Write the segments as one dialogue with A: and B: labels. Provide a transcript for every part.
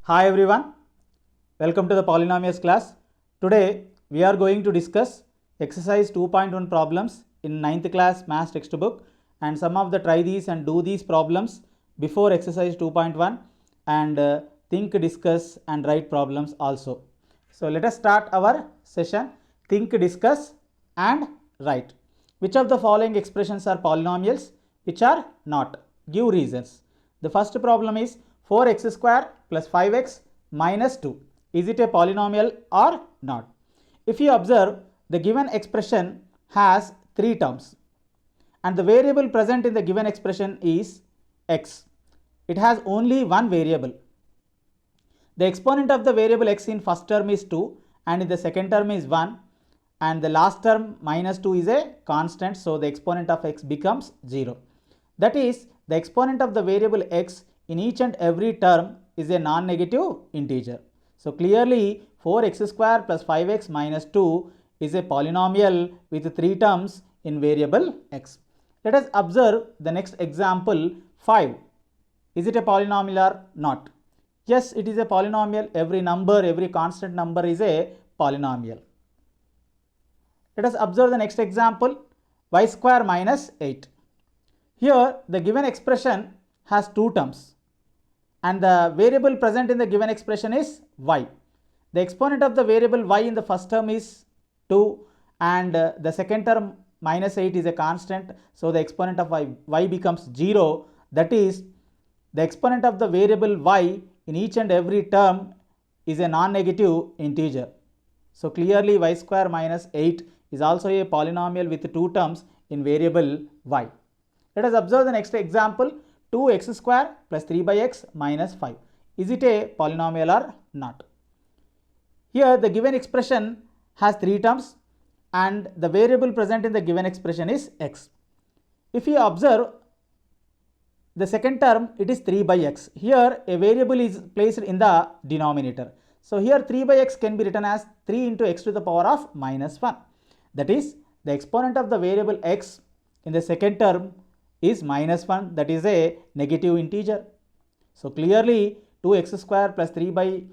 A: Hi everyone, welcome to the polynomials class. Today we are going to discuss exercise 2.1 problems in 9th class maths textbook, and some of the try these and do these problems before exercise 2.1 and think, discuss and write problems also. So let us start our session. Think, discuss and write. Which of the following expressions are polynomials? Which are not? Give reasons. The first problem is 4x square plus 5x minus 2. Is it a polynomial or not? If you observe, the given expression has 3 terms and the variable present in the given expression is x. It has only one variable. The exponent of the variable x in first term is 2 and in the second term is 1, and the last term minus 2 is a constant, so the exponent of x becomes 0. That is, the exponent of the variable x in each and every term is a non-negative integer. So clearly 4x square plus 5x minus 2 is a polynomial with 3 terms in variable x. Let us observe the next example 5. Is it a polynomial or not? Yes, it is a polynomial. Every number, every constant number is a polynomial. Let us observe the next example, y square minus 8. Here the given expression has 2 terms and the variable present in the given expression is y. The exponent of the variable y in the first term is 2 and the second term minus 8 is a constant, so the exponent of y becomes 0. That is, the exponent of the variable y in each and every term is a non-negative integer. So clearly y square minus 8 is also a polynomial with 2 terms in variable y. Let us observe the next example, 2x square plus 3 by x minus 5. Is it a polynomial or not? Here the given expression has 3 terms and the variable present in the given expression is x. If you observe the second term, it is 3 by x. Here a variable is placed in the denominator. So here 3 by x can be written as 3 into x to the power of minus 1. That is, the exponent of the variable x in the second term is minus 1, that is a negative integer. So clearly 2x square plus 3 by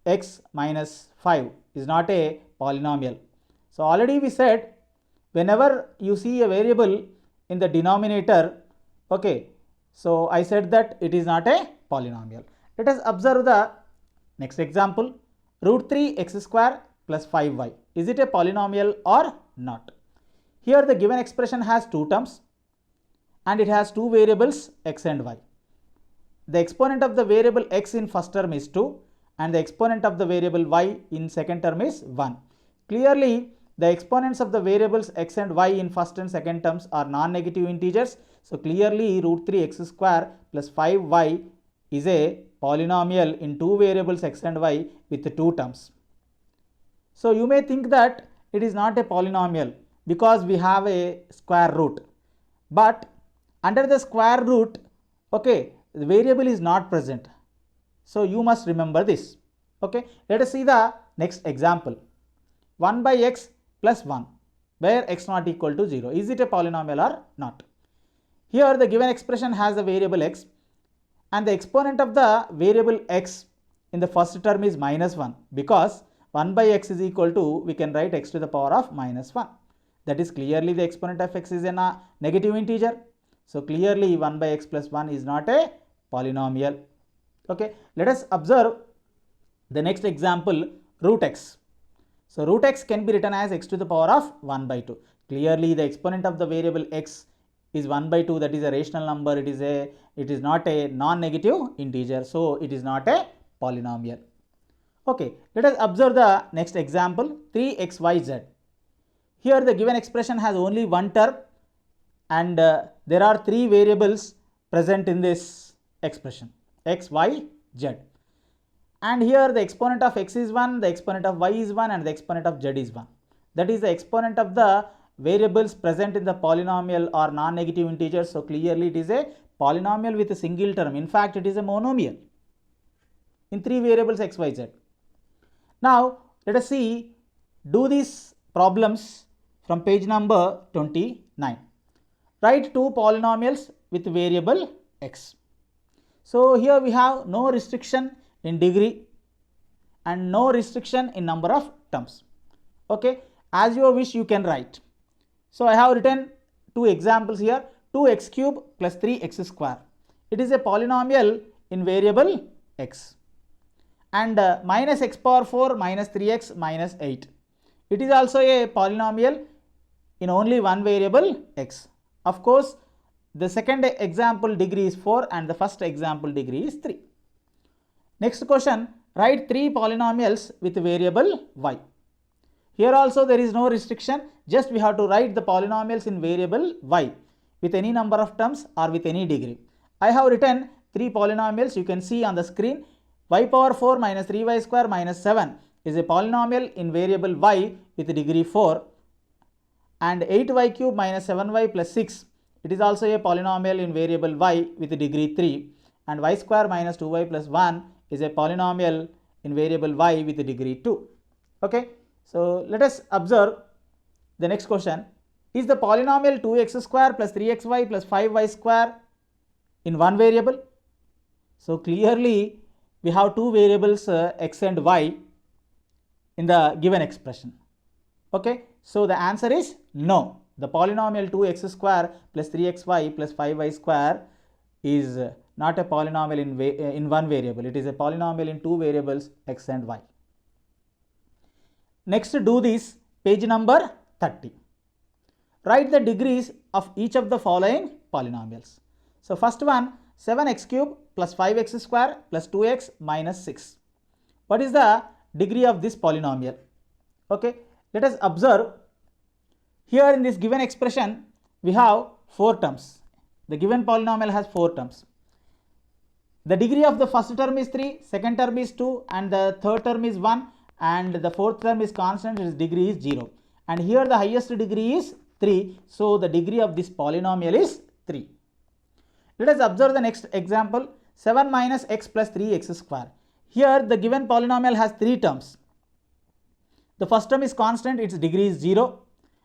A: x minus 5 is not a polynomial. So already we said, whenever you see a variable in the denominator, okay, so I said that it is not a polynomial. Let us observe the next example, root 3x square plus 5y. Is it a polynomial or not? Here the given expression has 2 terms and it has 2 variables x and y. The exponent of the variable x in first term is 2 and the exponent of the variable y in second term is 1. Clearly the exponents of the variables x and y in first and second terms are non-negative integers. So clearly root 3x square plus 5y is a polynomial in 2 variables x and y with 2 terms. So you may think that it is not a polynomial because we have a square root, but under the square root, okay, the variable is not present. So you must remember this. Okay, let us see the next example, 1 by x plus 1 where x not equal to 0. Is it a polynomial or not? Here the given expression has the variable x and the exponent of the variable x in the first term is minus 1, because 1 by x is equal to, we can write x to the power of minus 1. That is, clearly the exponent of x is a negative integer. So clearly 1 by x plus 1 is not a polynomial. Okay, let us observe the next example, root x. So root x can be written as x to the power of 1 by 2. Clearly the exponent of the variable x is 1 by 2, that is a rational number. It is not a non-negative integer, so it is not a polynomial. Okay, let us observe the next example, 3xyz. Here the given expression has only one term and there are 3 variables present in this expression, x, y, z. And here the exponent of x is 1, the exponent of y is 1 and the exponent of z is 1. That is, the exponent of the variables present in the polynomial are non-negative integers. So clearly it is a polynomial with a single term. In fact, it is a monomial in 3 variables x, y, z. Now let us see, do these problems from page number 29. Write 2 polynomials with variable x. So here we have no restriction in degree and no restriction in number of terms. Okay, as you wish you can write. So I have written two examples here. 2x cube plus 3x square. It is a polynomial in variable x. And minus x power 4 minus 3x minus 8. It is also a polynomial in only one variable x. Of course, the second example degree is 4 and the first example degree is 3. Next question, write three polynomials with variable y. Here also there is no restriction, just we have to write the polynomials in variable y with any number of terms or with any degree. I have written three polynomials, you can see on the screen. Y power 4 minus 3y square minus 7 is a polynomial in variable y with degree 4, and 8y cube minus 7y plus 6, it is also a polynomial in variable y with degree 3, and y square minus 2y plus 1 is a polynomial in variable y with degree 2. Okay, so let us observe the next question. Is the polynomial 2x square plus 3xy plus 5y square in one variable? So clearly we have two variables x and y in the given expression. Okay, so the answer is no. The polynomial 2x square plus 3xy plus 5y square is not a polynomial in one variable. It is a polynomial in two variables x and y. Next, do this, page number 30. Write the degrees of each of the following polynomials. So first one, 7x cube plus 5x square plus 2x minus 6. What is the degree of this polynomial? Okay, let us observe. Here in this given expression, we have 4 terms. The given polynomial has 4 terms. The degree of the first term is 3, second term is 2, and the third term is 1, and the fourth term is constant, its degree is 0. And here the highest degree is 3, so the degree of this polynomial is 3. Let us observe the next example, 7 minus x plus 3x square. Here the given polynomial has 3 terms. The first term is constant, its degree is 0,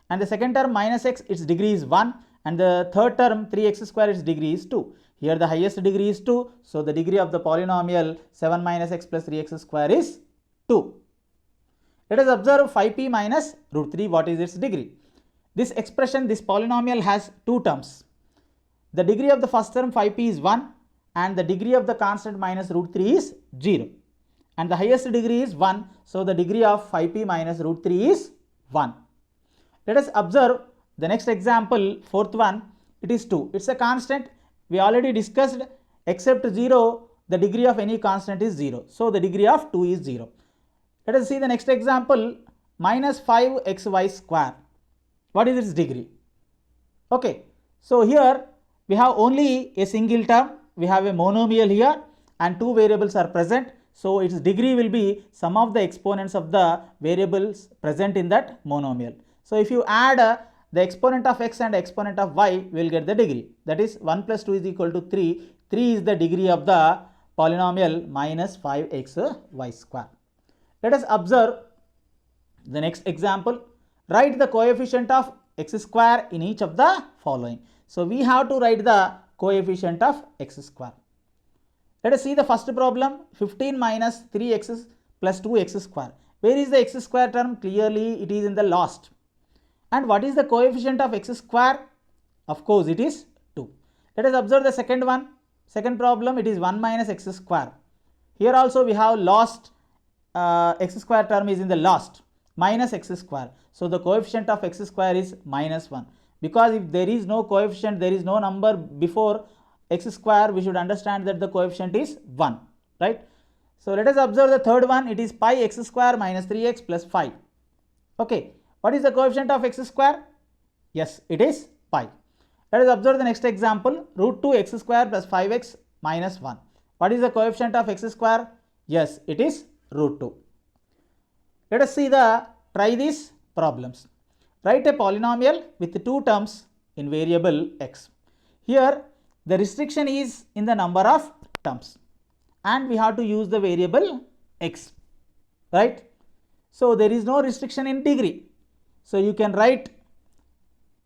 A: and the second term minus x, its degree is 1, and the third term 3x square, its degree is 2. Here the highest degree is 2, so the degree of the polynomial 7 minus x plus 3x square is 2. Let us observe 5p minus root 3, what is its degree? This expression, this polynomial has 2 terms. The degree of the first term 5p is 1, and the degree of the constant minus root 3 is 0. And the highest degree is 1, so the degree of 5p minus root 3 is 1. Let us observe the next example, fourth one, it is 2. It's a constant. We already discussed, except 0, the degree of any constant is 0. So the degree of 2 is 0. Let us see the next example, minus 5xy square. What is its degree? Okay, so here we have only a single term. We have a monomial here and 2 variables are present. So its degree will be sum of the exponents of the variables present in that monomial. So if you add the exponent of x and exponent of y, we will get the degree. That is 1 plus 2 is equal to 3. 3 is the degree of the polynomial minus 5xy square. Let us observe the next example. Write the coefficient of x square in each of the following. So we have to write the coefficient of x square. Let us see the first problem, 15 minus 3x plus 2x square. Where is the x square term? Clearly it is in the last. And what is the coefficient of x square? Of course it is 2. Let us observe the second one. Second problem, it is 1 minus x square. Here also we have lost, x square term is in the last, minus x square. So the coefficient of x square is minus 1. Because if there is no coefficient, there is no number before x square, we should understand that the coefficient is 1, right? So let us observe the third one, it is pi x square minus 3x plus 5. Okay, what is the coefficient of x square? Yes, it is pi. Let us observe the next example, root 2 x square plus 5x minus 1. What is the coefficient of x square? Yes, it is root 2. Let us see try these problems. Write a polynomial with 2 terms in variable x. Here the restriction is in the number of terms and we have to use the variable x, right? So there is no restriction in degree. So you can write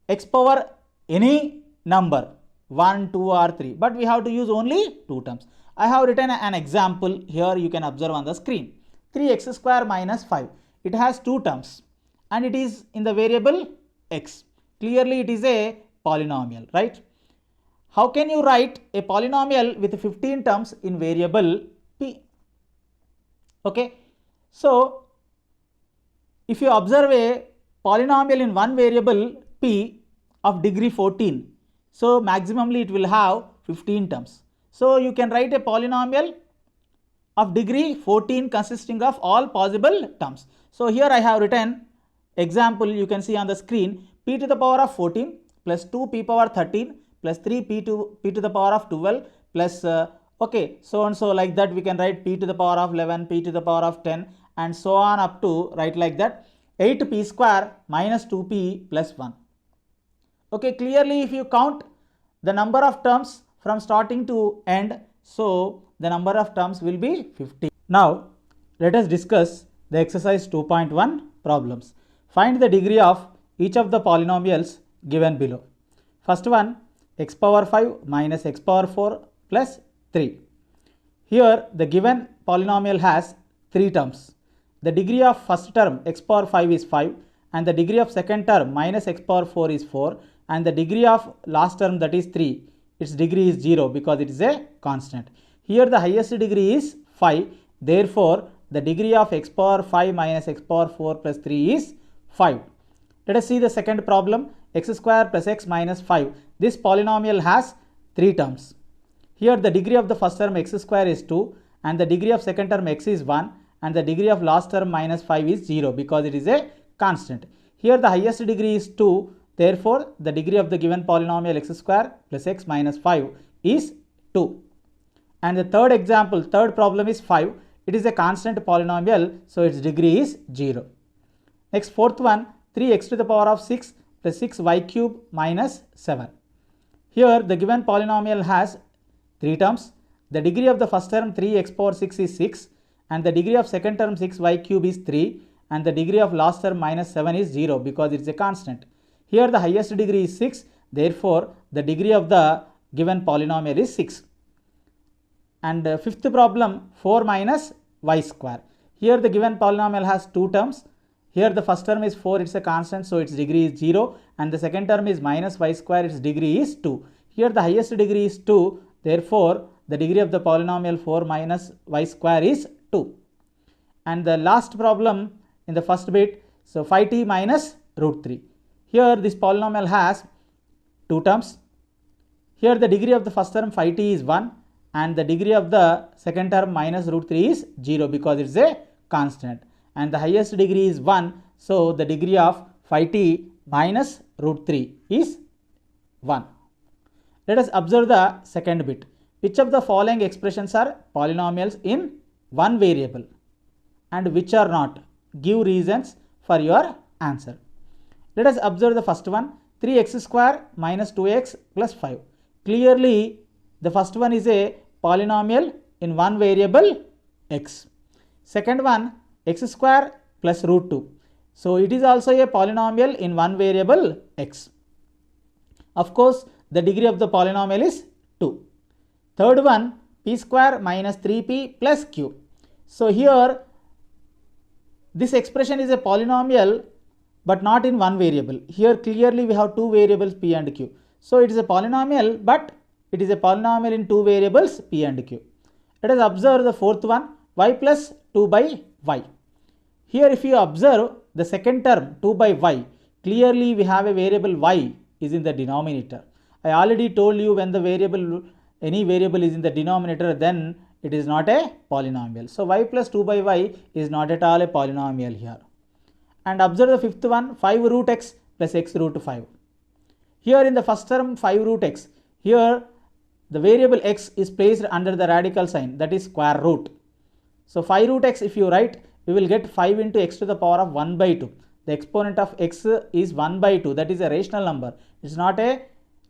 A: x power any number, 1, 2 or 3, but we have to use only 2 terms. I have written an example here, you can observe on the screen. 3x square minus 5. It has two terms and it is in the variable x. Clearly it is a polynomial, right? How can you write a polynomial with 15 terms in variable p? Okay, so if you observe a polynomial in one variable p of degree 14, so maximally it will have 15 terms. So you can write a polynomial of degree 14 consisting of all possible terms. So here I have written example, you can see on the screen, p to the power of 14 plus 2p power 13 plus 3p to the power of 12 plus okay, so and so, like that we can write p to the power of 11, p to the power of 10 and so on up to write like that 8p square minus 2p plus 1. Okay, clearly if you count the number of terms from starting to end, so the number of terms will be 50. Now let us discuss the exercise 2.1 problems. Find the degree of each of the polynomials given below. First one, x power 5 minus x power 4 plus 3. Here the given polynomial has 3 terms. The degree of first term x power 5 is 5 and the degree of second term minus x power 4 is 4 and the degree of last term, that is 3, its degree is 0 because it is a constant. Here the highest degree is 5, therefore the degree of x power 5 minus x power 4 plus 3 is 5. Let us see the second problem, x square plus x minus 5. This polynomial has 3 terms. Here the degree of the first term x square is 2 and the degree of second term x is 1 and the degree of last term minus 5 is 0 because it is a constant. Here the highest degree is 2, therefore the degree of the given polynomial x square plus x minus 5 is 2. And the third example, third problem is 5. It is a constant polynomial, so its degree is 0. Next, fourth one, 3x to the power of 6 plus 6y cube minus 7. Here the given polynomial has 3 terms. The degree of the first term 3x power 6 is 6 and the degree of second term 6y cube is 3 and the degree of last term minus 7 is 0 because it is a constant. Here the highest degree is 6, therefore the degree of the given polynomial is 6. And fifth problem, 4 minus y square. Here the given polynomial has 2 terms. Here the first term is 4, it's a constant, so its degree is 0 and the second term is minus y square, its degree is 2. Here the highest degree is 2, therefore the degree of the polynomial 4 minus y square is 2. And the last problem in the first bit, so 5t minus root 3. Here this polynomial has 2 terms. Here the degree of the first term 5t is 1 and the degree of the second term minus root 3 is 0 because it is a constant and the highest degree is 1, so the degree of 5t minus root 3 is 1. Let us observe the second bit. Which of the following expressions are polynomials in one variable and which are not? Give reasons for your answer. Let us observe the first one, 3x square minus 2x plus 5. Clearly the first one is a polynomial in one variable x. Second one, x square plus root 2. So it is also a polynomial in one variable x. Of course the degree of the polynomial is 2. Third one, p square minus 3p plus q. So here this expression is a polynomial but not in one variable. Here clearly we have two variables p and q. So it is a polynomial, but it is a polynomial in two variables p and q. Let us observe the fourth one, y plus 2 by y. Here if you observe the second term 2 by y, clearly we have a variable y is in the denominator. I already told you when the variable, any variable is in the denominator, then it is not a polynomial. So y plus 2 by y is not at all a polynomial here. And observe the fifth one, 5 root x plus x root 5. Here in the first term 5 root x, here the variable x is placed under the radical sign, that is square root. So 5 root x if you write, we will get 5 into x to the power of 1 by 2. The exponent of x is 1 by 2, that is a rational number. It is not a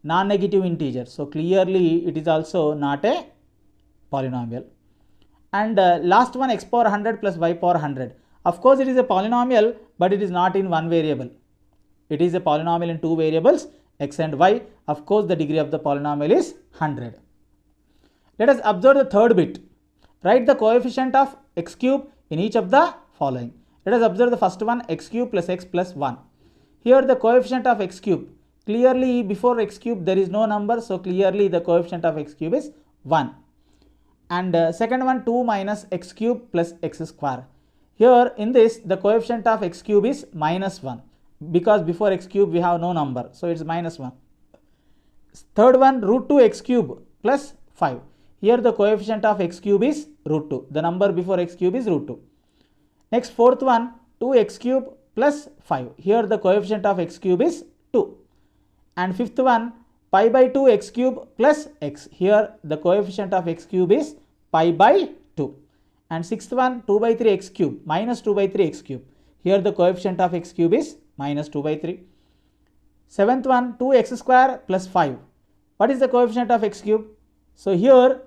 A: non-negative integer. So clearly it is also not a polynomial. And last one, x power 100 plus y power 100. Of course it is a polynomial, but it is not in one variable. It is a polynomial in two variables x and y. Of course the degree of the polynomial is 100. Let us observe the third bit. Write the coefficient of x cube in each of the following. Let us observe the first one, x cube plus x plus 1. Here the coefficient of x cube, clearly before x cube there is no number, so clearly the coefficient of x cube is 1. And second one, 2 minus x cube plus x square. Here in this the coefficient of x cube is minus 1, because before x cube we have no number, so it's minus 1. Third one, root 2 x cube plus 5. Here the coefficient of x cube is root 2. The number before x cube is root 2. Next, fourth one, 2x cube plus 5. Here the coefficient of x cube is 2. And fifth one, pi by 2 x cube plus x. Here the coefficient of x cube is pi by 2. And sixth one, 2 by 3 x cube minus 2 by 3 x cube. Here the coefficient of x cube is minus 2 by 3. Seventh one, 2x square plus 5. What is the coefficient of x cube? So here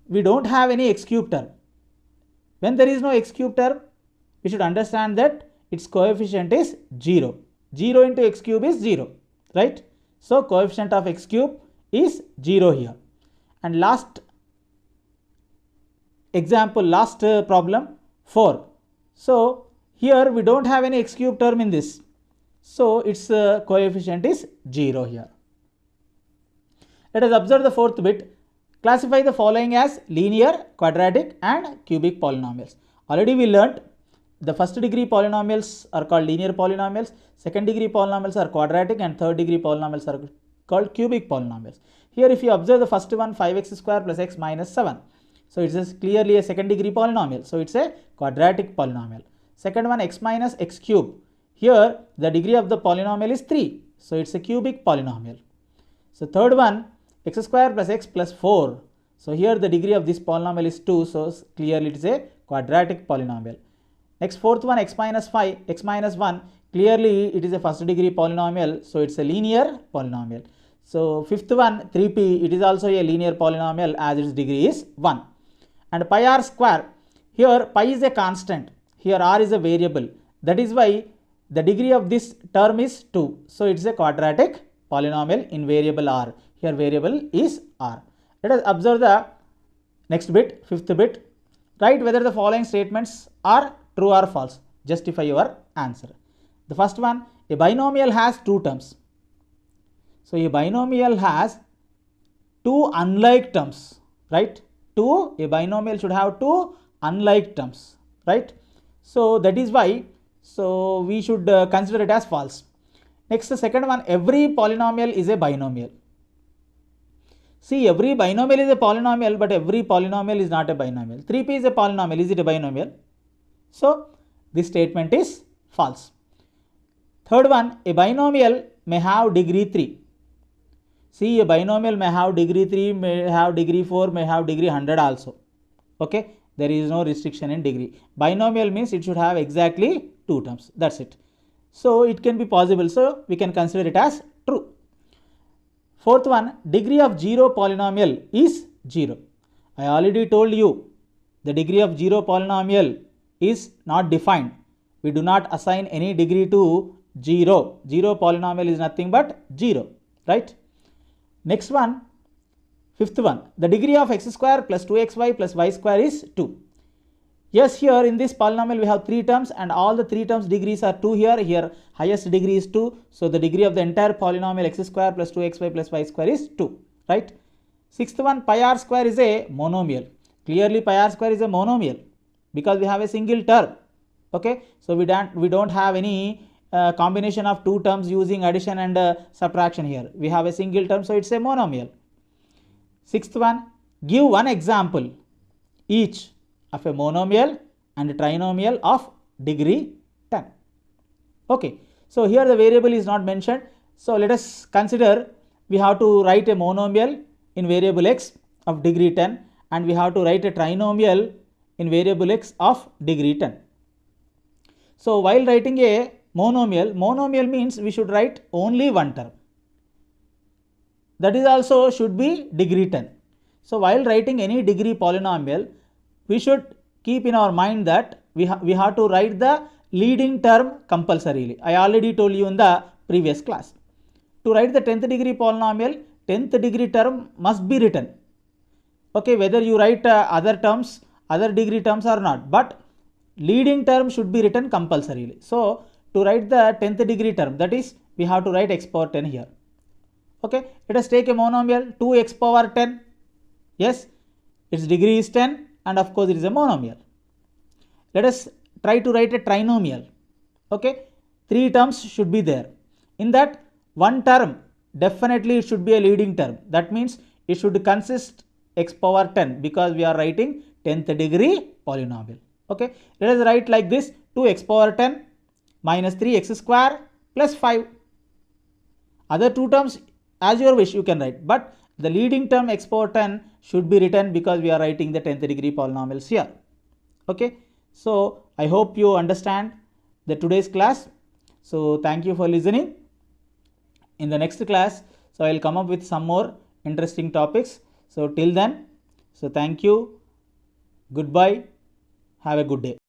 A: we don't have any x cube term. When there is no x cube term, we should understand that its coefficient is 0. 0 into x cube is 0, right? So coefficient of x cube is 0 here. And last example, last problem, 4. So here we don't have any x cube term in this. So its coefficient is 0 here. Let us observe the fourth bit. Classify the following as linear, quadratic and cubic polynomials. Already we learnt the first degree polynomials are called linear polynomials, second degree polynomials are quadratic, and third degree polynomials are called cubic polynomials. Here if you observe the first one, 5x square plus x minus 7. So it is clearly a second degree polynomial. So it's a quadratic polynomial. Second one, x minus x cube. Here the degree of the polynomial is 3. So it's a cubic polynomial. So third one, x square plus x plus 4. So here the degree of this polynomial is 2. So clearly it is a quadratic polynomial. Next, fourth one, x minus 5, x minus 1. Clearly it is a first degree polynomial. So it's a linear polynomial. So fifth one, 3p. It is also a linear polynomial as its degree is 1. And pi r square. Here pi is a constant. Here r is a variable. That is why the degree of this term is 2. So it's a quadratic polynomial in variable r. Here variable is r. Let us observe the next bit, fifth bit. Write whether the following statements are true or false. Justify your answer. The first one, a binomial has two terms. So a binomial has two unlike terms, right? A binomial should have two unlike terms, right? So that is why, so we should consider it as false. Next, the second one, every polynomial is a binomial. See, every binomial is a polynomial, but every polynomial is not a binomial. 3p is a polynomial. Is it a binomial? So this statement is false. Third one, a binomial may have degree 3. See, a binomial may have degree 3, may have degree 4, may have degree 100 also. Okay, there is no restriction in degree. Binomial means it should have exactly 2 terms. That's it. So it can be possible. So we can consider it as true. Fourth one, degree of 0 polynomial is 0. I already told you the degree of 0 polynomial is not defined. We do not assign any degree to 0. 0 polynomial is nothing but 0, right? Next one, fifth one, the degree of x square plus 2xy plus y square is 2. Yes, here in this polynomial we have 3 terms and all the 3 terms degrees are 2 here. Here highest degree is 2. So the degree of the entire polynomial x square plus 2xy plus y square is 2, right? Sixth one, pi r square is a monomial. Clearly pi r square is a monomial because we have a single term. Okay, so we don't have any combination of 2 terms using addition and subtraction here. We have a single term, so it's a monomial. Sixth one, give one example each of a monomial and a trinomial of degree 10. Okay, so here the variable is not mentioned. So let us consider we have to write a monomial in variable x of degree 10 and we have to write a trinomial in variable x of degree 10. So while writing a monomial means we should write only one term. That is also should be degree 10. So while writing any degree polynomial, we should keep in our mind that we have to write the leading term compulsorily. I already told you in the previous class. To write the 10th degree polynomial, 10th degree term must be written. okay, whether you write other terms, other degree terms or not, but leading term should be written compulsorily. So to write the 10th degree term, that is, we have to write x power 10 here. Okay, let us take a monomial 2x power 10. Yes, its degree is 10 and of course it is a monomial. Let us try to write a trinomial. Okay, 3 terms should be there. In that, one term definitely it should be a leading term. That means it should consist x power 10 because we are writing 10th degree polynomial. Okay, let us write like this: 2x power 10 minus 3x square plus 5. Other two terms as your wish you can write, but the leading term x power 10 should be written because we are writing the 10th degree polynomials here. Okay, so I hope you understand the today's class. So thank you for listening. In the next class, so I will come up with some more interesting topics. So till then, so thank you, goodbye, have a good day.